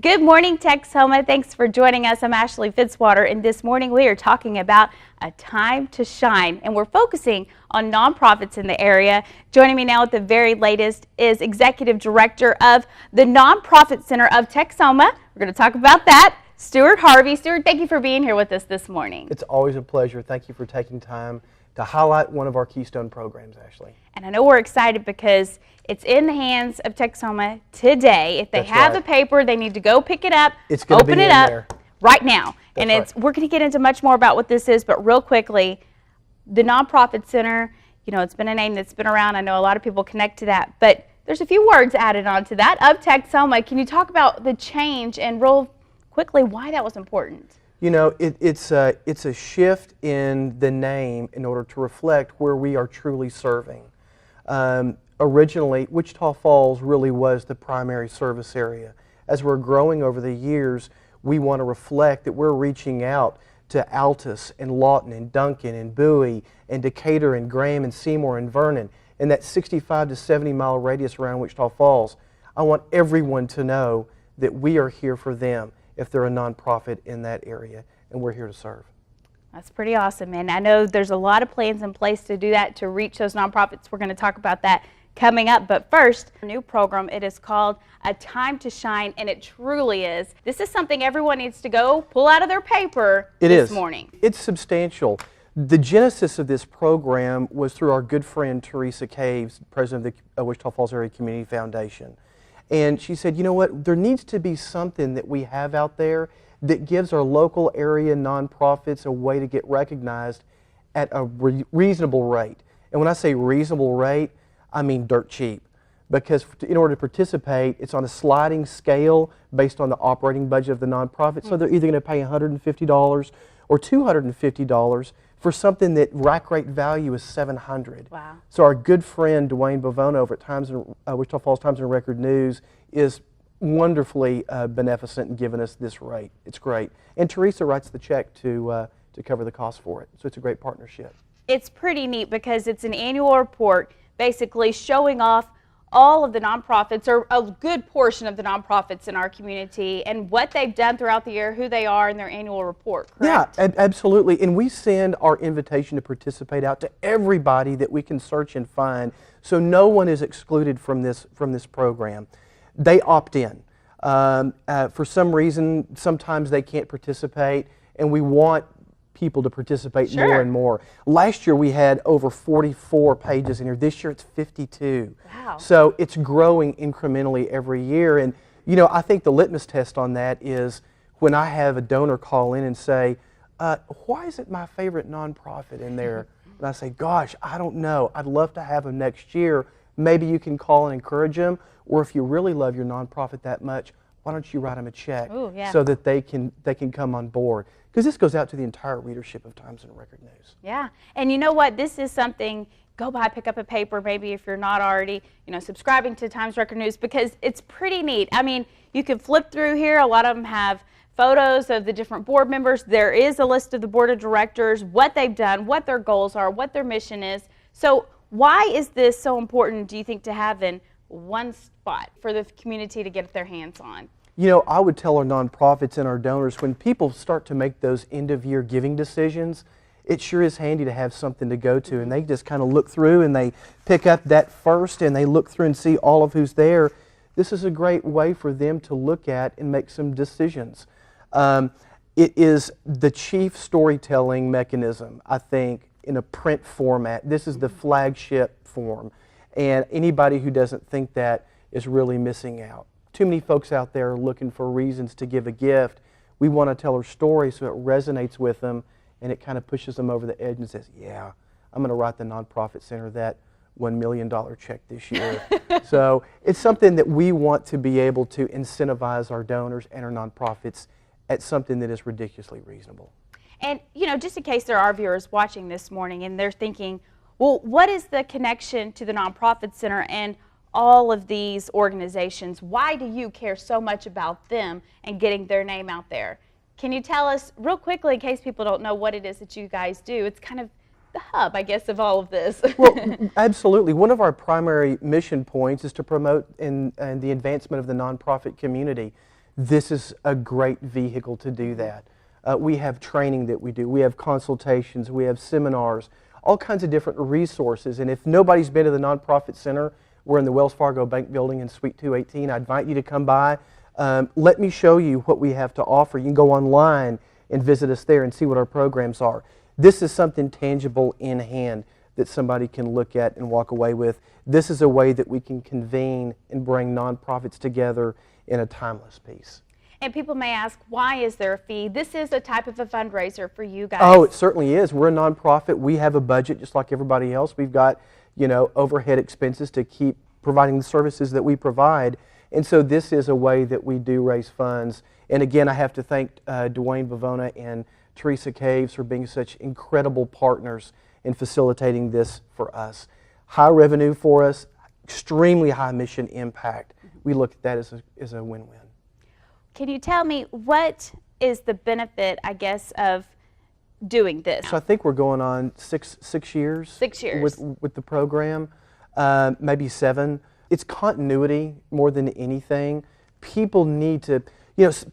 Good morning, Texoma. Thanks for joining us. I'm Ashley Fitzwater, and this morning we are talking about a time to shine, and we're focusing on nonprofits in the area. Joining me now at the very latest is Executive Director of the Nonprofit Center of Texoma. We're going to talk about that, Stuart Harvey. Stuart, thank you for being here with us this morning. It's always a pleasure. Thank you for taking time to highlight one of our keystone programs, Ashley. And I know we're excited because it's in the hands of Texoma today. If they have the paper, they need to go pick it up, open it up right now. And we're going to get into much more about what this is, but real quickly, the Nonprofit Center, you know, it's been a name that's been around. I know a lot of people connect to that, but there's a few words added on to that of Texoma. Can you talk about the change and real quickly why that was important? You know, it's a shift in the name in order to reflect where we are truly serving. Originally, Wichita Falls really was the primary service area. As we're growing over the years, we want to reflect that we're reaching out to Altus and Lawton and Duncan and Bowie and Decatur and Graham and Seymour and Vernon and that 65 to 70 mile radius around Wichita Falls. I want everyone to know that we are here for them if they're a nonprofit in that area, and we're here to serve. That's pretty awesome, and I know there's a lot of plans in place to do that, to reach those nonprofits. We're going to talk about that coming up, but first, a new program. It is called A Time to Shine, and it truly is. This is something everyone needs to go pull out of their paper this morning. It's substantial. The genesis of this program was through our good friend Teresa Caves, president of the Wichita Falls Area Community Foundation. And she said, you know what, there needs to be something that we have out there that gives our local area nonprofits a way to get recognized at a reasonable rate. And when I say reasonable rate, I mean dirt cheap. Because in order to participate, it's on a sliding scale based on the operating budget of the nonprofit. So they're either going to pay $150 or $250 for something that rack rate value is $700. Wow. So our good friend Dwayne Bavono over at Wichita Falls Times and Record News is wonderfully beneficent in giving us this rate. It's great. And Teresa writes the check to cover the cost for it. So it's a great partnership. It's pretty neat because it's an annual report basically showing off all of the nonprofits, or a good portion of the nonprofits in our community, and what they've done throughout the year, who they are in their annual report, correct? Yeah, absolutely. And we send our invitation to participate out to everybody that we can search and find, so no one is excluded from this program. They opt in. For some reason, sometimes they can't participate, and we want people to participate more and more. Last year we had over 44 pages in here. This year it's 52. Wow. So it's growing incrementally every year. And you know, I think the litmus test on that is when I have a donor call in and say, why isn't my favorite nonprofit in there? And I say, gosh, I don't know. I'd love to have them next year. Maybe you can call and encourage them. Or if you really love your nonprofit that much, why don't you write them a check so that they can come on board? Because this goes out to the entire readership of Times and Record News. Yeah, and you know what? This is something, go by, pick up a paper, maybe if you're not already, you know, subscribing to Times Record News, because it's pretty neat. I mean, you can flip through here. A lot of them have photos of the different board members. There is a list of the board of directors, what they've done, what their goals are, what their mission is. So why is this so important, do you think, to have in one spot for the community to get their hands on? You know, I would tell our nonprofits and our donors, when people start to make those end-of-year giving decisions, it sure is handy to have something to go to. And they just kind of look through and they pick up that first and they look through and see all of who's there. This is a great way for them to look at and make some decisions. It is the chief storytelling mechanism, I think, in a print format. This is the flagship form. And anybody who doesn't think that is really missing out. Too many folks out there are looking for reasons to give a gift. We want to tell our story so it resonates with them and it kind of pushes them over the edge and says, yeah, I'm going to write the Nonprofit Center that $1 million check this year. So it's something that we want to be able to incentivize our donors and our nonprofits at something that is ridiculously reasonable. And, you know, just in case there are viewers watching this morning and they're thinking, well, what is the connection to the Nonprofit Center and all of these organizations? Why do you care so much about them and getting their name out there? Can you tell us real quickly, in case people don't know what it is that you guys do? It's kind of the hub, I guess, of all of this. Well, absolutely. One of our primary mission points is to promote the advancement of the nonprofit community. this is a great vehicle to do that. We have training that we do. We have consultations. We have seminars, all kinds of different resources. And if nobody's been to the Nonprofit Center, we're in the Wells Fargo Bank Building in Suite 218. I invite you to come by. Let me show you what we have to offer. You can go online and visit us there and see what our programs are. This is something tangible in hand that somebody can look at and walk away with. This is a way that we can convene and bring nonprofits together in a timeless piece. And people may ask, why is there a fee? This is a type of a fundraiser for you guys. Oh, it certainly is. We're a nonprofit. We have a budget just like everybody else. We've got, overhead expenses to keep providing the services that we provide. And so this is a way that we do raise funds. And again, I have to thank Dwayne Bavona and Teresa Caves for being such incredible partners in facilitating this for us. High revenue for us, extremely high mission impact. We look at that as a win-win. Can you tell me what is the benefit, I guess, of doing this? So I think we're going on six years. 6 years. With the program, maybe 7. It's continuity more than anything. People need to,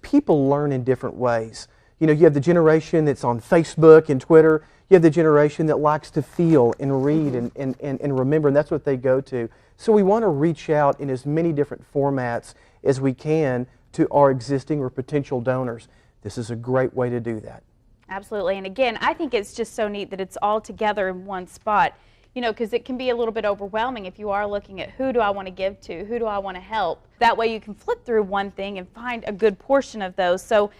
people learn in different ways. You have the generation that's on Facebook and Twitter. You have the generation that likes to feel and read and remember, and that's what they go to. So we want to reach out in as many different formats as we can to our existing or potential donors. This is a great way to do that. Absolutely. And again, I think it's just so neat that it's all together in one spot, because it can be a little bit overwhelming if you are looking at who do I want to give to, who do I want to help. That way you can flip through one thing and find a good portion of those. So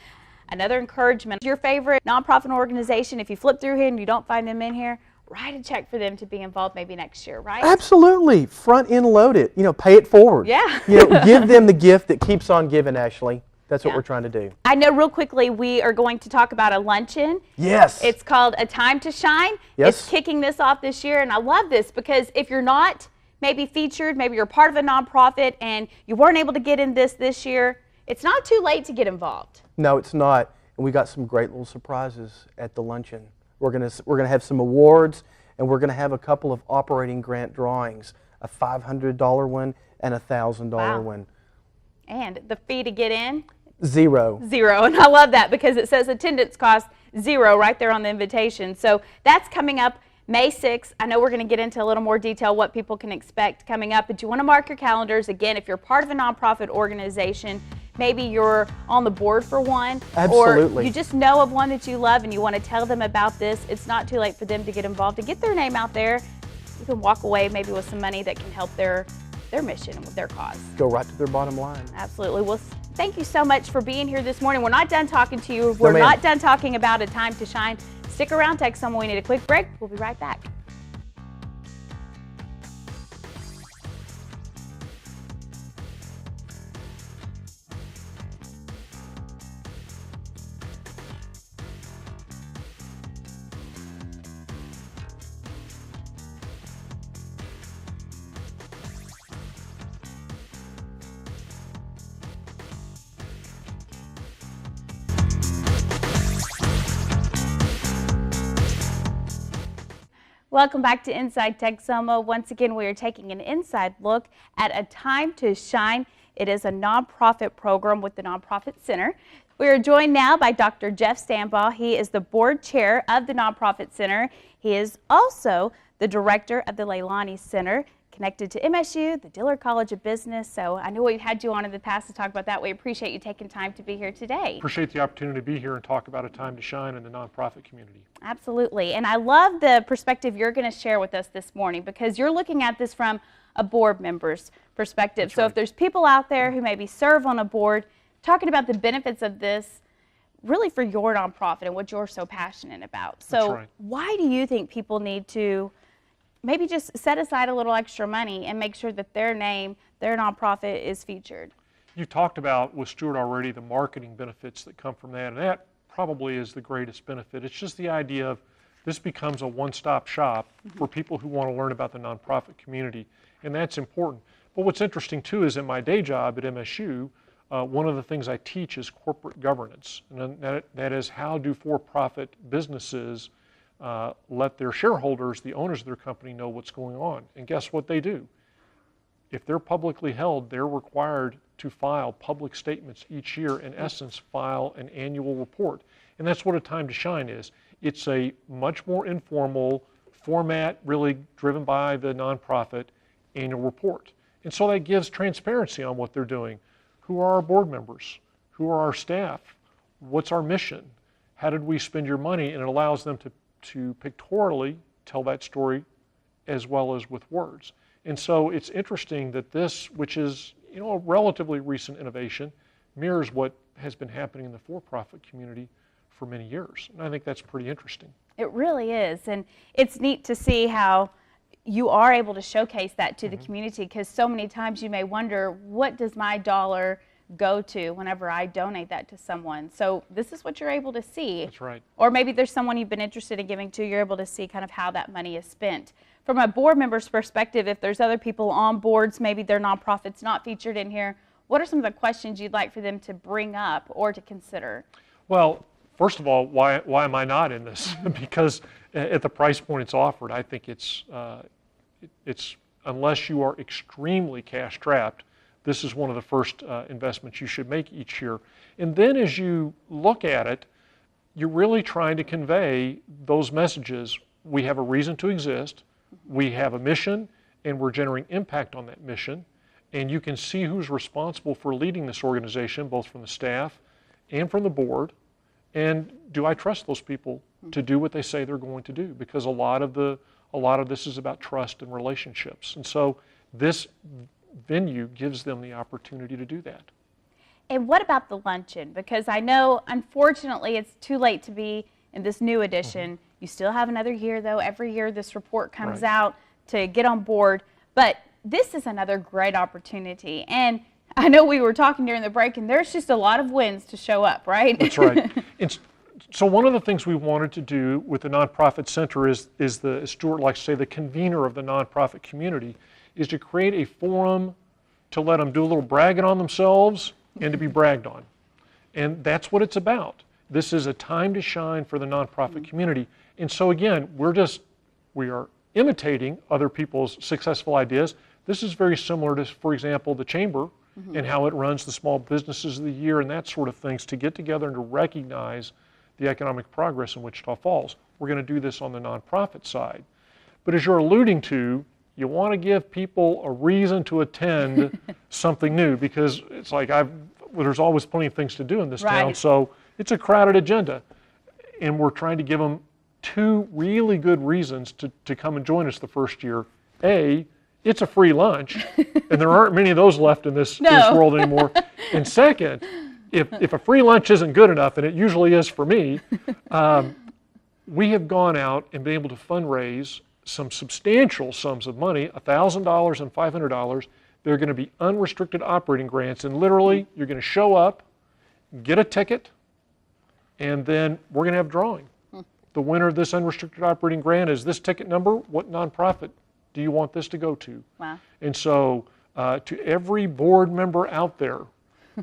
another encouragement, your favorite nonprofit organization, if you flip through here and you don't find them in here, write a check for them to be involved maybe next year, right? Absolutely. Front end load it. Pay it forward. Yeah. Give them the gift that keeps on giving, Ashley. That's what we're trying to do. I know real quickly we are going to talk about a luncheon. Yes. It's called A Time to Shine. Yes. It's kicking this off this year, and I love this because if you're not maybe featured, maybe you're part of a nonprofit and you weren't able to get in this year, it's not too late to get involved. No, it's not. And we got some great little surprises at the luncheon. We're gonna have some awards, and we're gonna have a couple of operating grant drawings, a $500 one and a $1,000 one. And the fee to get in? Zero. And I love that because it says attendance cost $0 right there on the invitation. So that's coming up May 6th. I know we're going to get into a little more detail what people can expect coming up, but you want to mark your calendars. Again, if you're part of a nonprofit organization, maybe you're on the board for one, Absolutely. or you just know of one that you love and you want to tell them about this, it's not too late for them to get involved and get their name out there. You can walk away maybe with some money that can help their mission and with their cause. Go right to their bottom line. Absolutely. Well, thank you so much for being here this morning. We're not done talking to you. We're not done talking about A Time to Shine. Stick around, take someone. We need a quick break. We'll be right back. Welcome back to Inside Texoma. Once again, we are taking an inside look at A Time to Shine. It is a nonprofit program with the Nonprofit Center. We are joined now by Dr. Jeff Stambaugh. He is the board chair of the Nonprofit Center. He is also the director of the Leilani Center, connected to MSU, the Dillard College of Business. So I know we've had you on in the past to talk about that. We appreciate you taking time to be here today. Appreciate the opportunity to be here and talk about A Time to Shine in the nonprofit community. Absolutely. And I love the perspective you're going to share with us this morning because you're looking at this from a board member's perspective. That's so right. If there's people out there who maybe serve on a board, talking about the benefits of this really for your nonprofit and what you're so passionate about. So That's right. Why do you think people need to maybe just set aside a little extra money and make sure that their name, their nonprofit is featured? You talked about with Stuart already the marketing benefits that come from that, and that probably is the greatest benefit. It's just the idea of this becomes a one-stop shop for people who want to learn about the nonprofit community, and that's important. But what's interesting too is in my day job at MSU, one of the things I teach is corporate governance, and that is how do for-profit businesses let their shareholders, the owners of their company, know what's going on. And guess what they do? if they're publicly held, they're required to file public statements each year, in essence, file an annual report. And that's what a time to shine is. It's a much more informal format, really driven by the nonprofit annual report. And so that gives transparency on what they're doing. Who are our board members? Who are our staff? What's our mission? How did we spend your money? And it allows them to pictorially tell that story as well as with words. And so it's interesting that this, which is a relatively recent innovation, mirrors what has been happening in the for-profit community for many years. And I think that's pretty interesting. It really is. And it's neat to see how you are able to showcase that to the community, because so many times you may wonder, what does my dollar go to whenever I donate that to someone? So this is what you're able to see. That's right. Or maybe there's someone you've been interested in giving to, you're able to see kind of how that money is spent. From a board member's perspective, if there's other people on boards, maybe they're nonprofits not featured in here, what are some of the questions you'd like for them to bring up or to consider? Well, first of all, why am I not in this? Because at the price point it's offered, I think it's unless you are extremely cash strapped, this is one of the first investments you should make each year. And then as you look at it, you're really trying to convey those messages. We have a reason to exist, we have a mission, and we're generating impact on that mission. And you can see who's responsible for leading this organization, both from the staff and from the board. And do I trust those people to do what they say they're going to do? Because a lot of this is about trust and relationships. And so this venue gives them the opportunity to do that. And what about the luncheon? Because I know, unfortunately, it's too late to be in this new edition. You still have another year, though. Every year this report comes out to get on board. But this is another great opportunity. And I know we were talking during the break, and there's just a lot of wins to show up, right? That's right. So one of the things we wanted to do with the Nonprofit Center is as Stuart likes to say, the convener of the nonprofit community, is to create a forum to let them do a little bragging on themselves and to be bragged on. And that's what it's about. This is a time to shine for the nonprofit community. And so again, we are imitating other people's successful ideas. This is very similar to, for example, the Chamber and how it runs the Small Businesses of the Year and that sort of things, to get together and to recognize the economic progress in Wichita Falls. We're going to do this on the nonprofit side. But as you're alluding to, you want to give people a reason to attend something new, because it's like there's always plenty of things to do in this town, so it's a crowded agenda. And we're trying to give them two really good reasons to come and join us the first year. A, it's a free lunch, and there aren't many of those left in this world anymore. And second, if a free lunch isn't good enough, and it usually is for me, we have gone out and been able to fundraise some substantial sums of money, $1,000 and $500. They're going to be unrestricted operating grants, and literally you're going to show up, get a ticket, and then we're going to have drawing. The winner of this unrestricted operating grant is this ticket number. What nonprofit do you want this to go to? Wow. And so to every board member out there,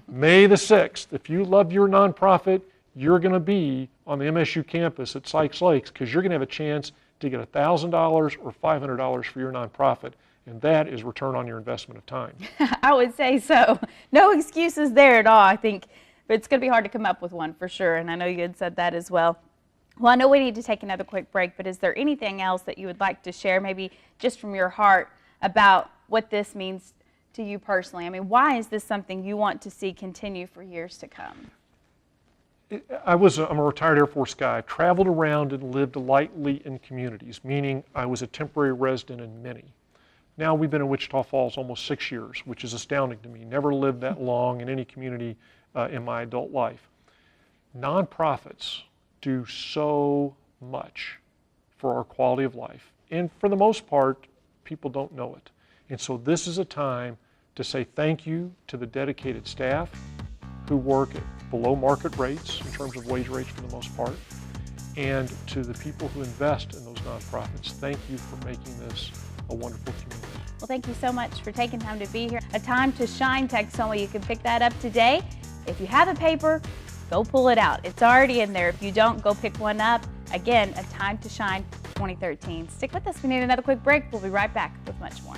May the 6th, if you love your nonprofit, you're going to be on the MSU campus at Sykes Lakes, because you're going to have a chance to get $1,000 or $500 for your nonprofit, and that is return on your investment of time. I would say so. No excuses there at all, I think. But it's going to be hard to come up with one for sure, and I know you had said that as well. Well, I know we need to take another quick break, but is there anything else that you would like to share, maybe just from your heart, about what this means to you personally? I mean, why is this something you want to see continue for years to come? I'm a retired Air Force guy. I traveled around and lived lightly in communities, meaning I was a temporary resident in many. Now we've been in Wichita Falls almost 6 years, which is astounding to me. Never lived that long in any community in my adult life. Nonprofits do so much for our quality of life, and for the most part, people don't know it. And so this is a time to say thank you to the dedicated staff who work at below market rates in terms of wage rates for the most part, and to the people who invest in those nonprofits. Thank you for making this a wonderful community. Well, thank you so much for taking time to be here. A Time to Shine Texoma. You can pick that up today. If you have a paper, go pull it out. It's already in there. If you don't, go pick one up. Again, A Time to Shine 2013. Stick with us. We need another quick break. We'll be right back with much more.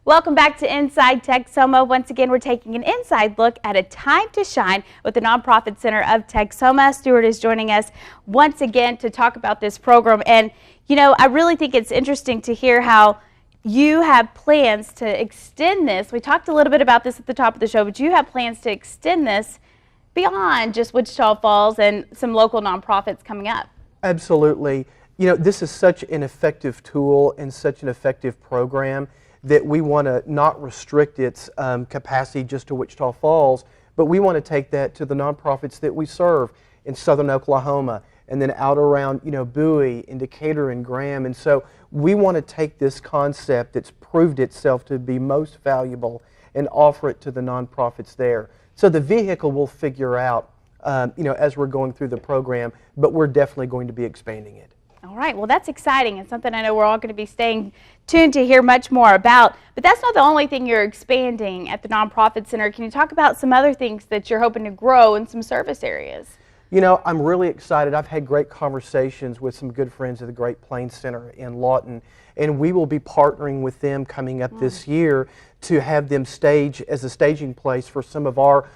Welcome back to Inside Texoma. Once again, we're taking an inside look at A Time to Shine with the Nonprofit Center of Texoma. Stuart is joining us once again to talk about this program. And, you know, I really think it's interesting to hear how you have plans to extend this. We talked a little bit about this at the top of the show, but you have plans to extend this beyond just Wichita Falls and some local nonprofits coming up. Absolutely. You know, this is such an effective tool and such an effective program that we want to not restrict its capacity just to Wichita Falls, but we want to take that to the nonprofits that we serve in southern Oklahoma and then out around, you know, Bowie and Decatur and Graham. And so we want to take this concept that's proved itself to be most valuable and offer it to the nonprofits there. So the vehicle we'll figure out, you know, as we're going through the program, but we're definitely going to be expanding it. All right, well, that's exciting and something I know we're all going to be staying tuned to hear much more about. But that's not the only thing you're expanding at the Nonprofit Center. Can you talk about some other things that you're hoping to grow in some service areas? You know, I'm really excited. I've had great conversations with some good friends at the Great Plains Center in Lawton, and we will be partnering with them coming up this year to have them stage as a staging place for some of our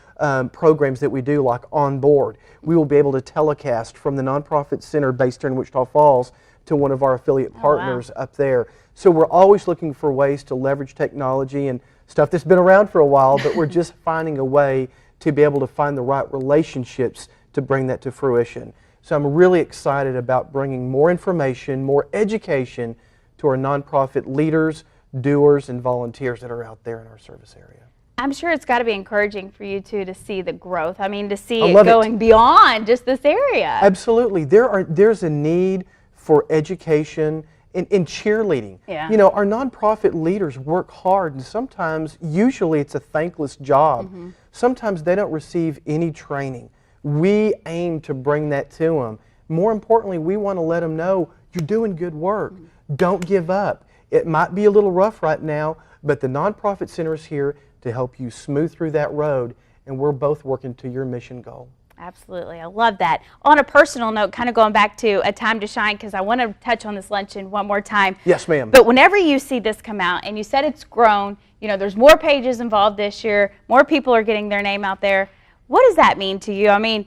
programs that we do, like On Board. We will be able to telecast from the Nonprofit Center based here in Wichita Falls to one of our affiliate partners up there. So we're always looking for ways to leverage technology and stuff that's been around for a while, but we're just finding a way to be able to find the right relationships to bring that to fruition. So I'm really excited about bringing more information, more education to our nonprofit leaders, doers, and volunteers that are out there in our service area. I'm sure it's got to be encouraging for you two to see the growth. I mean, to see it going beyond just this area. Absolutely. There's a need for education in cheerleading. Yeah. You know, our nonprofit leaders work hard, and sometimes, usually it's a thankless job. Sometimes they don't receive any training. We aim to bring that to them. More importantly, we want to let them know you're doing good work. Don't give up. It might be a little rough right now, but the Nonprofit Center is here to help you smooth through that road, and we're both working to your mission goal. Absolutely. I love that. On a personal note, kind of going back to A Time to Shine, because I want to touch on this luncheon one more time. Yes, ma'am. But whenever you see this come out, and you said it's grown, you know, there's more pages involved this year, more people are getting their name out there. What does that mean to you? I mean,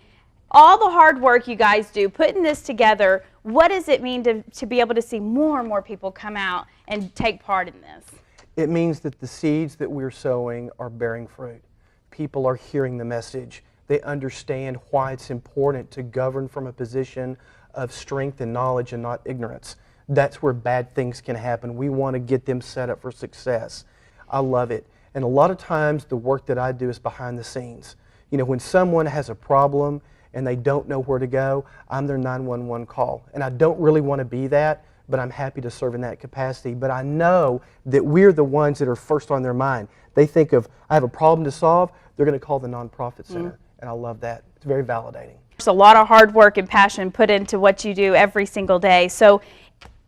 all the hard work you guys do, putting this together, what does it mean to be able to see more and more people come out and take part in this? It means that the seeds that we're sowing are bearing fruit. People are hearing the message. They understand why it's important to govern from a position of strength and knowledge and not ignorance. That's where bad things can happen. We want to get them set up for success. I love it. And a lot of times the work that I do is behind the scenes. You know, when someone has a problem and they don't know where to go, I'm their 911 call. And I don't really want to be that, but I'm happy to serve in that capacity. But I know that we're the ones that are first on their mind. They think of, I have a problem to solve, they're going to call the Nonprofit Center. And I love that. It's very validating. There's a lot of hard work and passion put into what you do every single day. So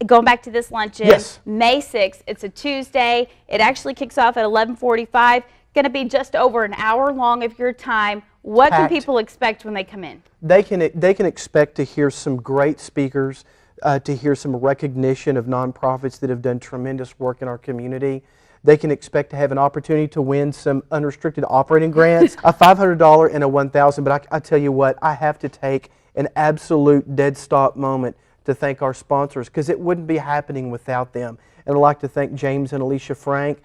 going back to this luncheon, May 6th, it's a Tuesday. It actually kicks off at 11:45. Going to be just over an hour long of your time. What can people expect when they come in? They can expect to hear some great speakers, to hear some recognition of nonprofits that have done tremendous work in our community. They can expect to have an opportunity to win some unrestricted operating grants, a $500 and a $1,000. But I tell you what, I have to take an absolute dead stop moment to thank our sponsors, because it wouldn't be happening without them. And I'd like to thank James and Alicia Frank,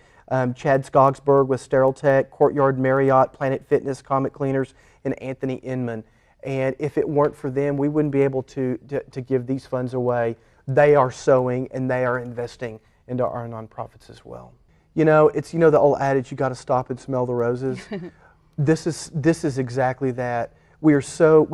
Chad Skogsberg with Sterile Tech, Courtyard Marriott, Planet Fitness, Comet Cleaners, and Anthony Inman. And if it weren't for them, we wouldn't be able to give these funds away. They are sowing and they are investing into our nonprofits as well. You know, it's, you know, the old adage, you got to stop and smell the roses. This is exactly that. We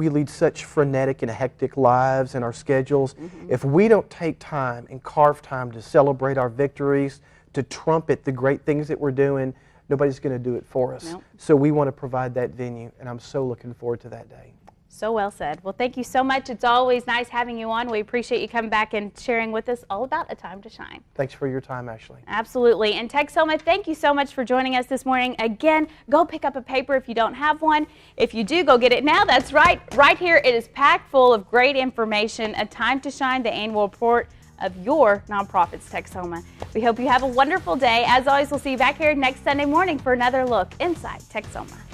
lead such frenetic and hectic lives in our schedules. If we don't take time and carve time to celebrate our victories, to trumpet the great things that we're doing, nobody's going to do it for us. Nope. So we want to provide that venue, and I'm so looking forward to that day. So well said. Well, thank you so much. It's always nice having you on. We appreciate you coming back and sharing with us all about A Time to Shine. Thanks for your time, Ashley. Absolutely. And Texoma, thank you so much for joining us this morning. Again, go pick up a paper if you don't have one. If you do, go get it now. That's right. Right here, it is packed full of great information. A Time to Shine, the annual report of your nonprofit's Texoma. We hope you have a wonderful day. As always, we'll see you back here next Sunday morning for another look inside Texoma.